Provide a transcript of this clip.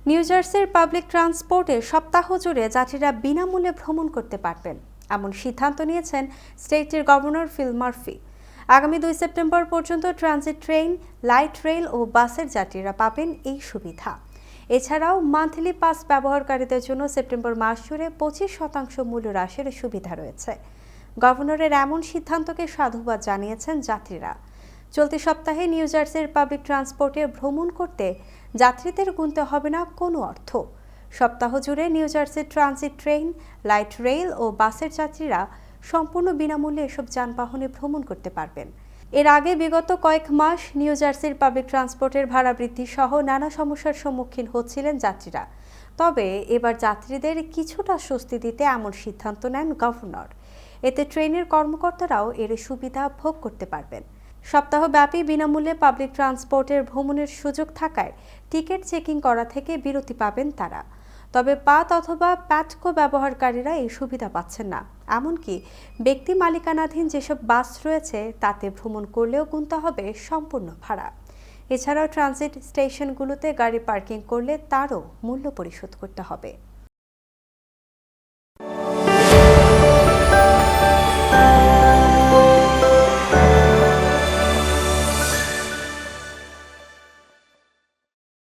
New জার্সির public ট্রান্সপোর্টে সপ্তাহ জুড়ে যাত্রীরা বিনামূল্যে ভ্রমণ করতে পারবেন এমন সিদ্ধান্ত নিয়েছেন স্টেটের গভর্নর ফিল মার্ফি। আগামী 2 সেপ্টেম্বর পর্যন্ত ট্রানজিট ট্রেন, লাইট রেল ও বাসের যাত্রীরা পাবেন এই সুবিধা। এছাড়াও মান্থলি পাস ব্যবহারকারীদের জন্য সেপ্টেম্বর মাস জুড়ে 25% মূল্য হ্রাসের সুবিধা রয়েছে। গভর্নরের এমন সিদ্ধান্তকে সাধুবাদ জানিয়েছেন যাত্রীরা। চলতি সপ্তাহে নিউ জার্সির পাবলিক ট্রান্সপোর্টে ভ্রমণ করতে যাত্রীদের গুনতে হবে না কোনো অর্থ। সপ্তাহ জুড়ে নিউ জার্সির ট্রানজিট ট্রেন, লাইট রেল ও বাসের যাত্রীরা সম্পূর্ণ বিনামূল্যে এসব যানবাহনে ভ্রমণ করতে পারবেন। এর আগে বিগত কয়েক মাস নিউ জার্সির পাবলিক ট্রান্সপোর্টের ভাড়া বৃদ্ধি সহ নানা সমস্যার সম্মুখীন হচ্ছিলেন যাত্রীরা। তবে এবার যাত্রীদের কিছুটা স্বস্তি দিতে এমন সিদ্ধান্ত নেন গভর্নর। এতে ট্রেনের কর্মকর্তারাও এর সুবিধা ভোগ করতে পারবেন। সপ্তাহব্যাপী বিনামূল্যে পাবলিক ট্রান্সপোর্টের ভ্রমণের সুযোগ থাকায় টিকিট চেকিং করা থেকে বিরতি পাবেন তারা। তবে পাত অথবা প্যাটকো ব্যবহারকারীরা এই সুবিধা পাচ্ছেন না। এমনকি ব্যক্তি মালিকানাধীন যেসব বাস রয়েছে তাতে ভ্রমণ করলেও গুনতে হবে সম্পূর্ণ ভাড়া। এছাড়াও ট্রানজিট স্টেশনগুলোতে গাড়ি পার্কিং করলে তারও মূল্য পরিশোধ করতে হবে।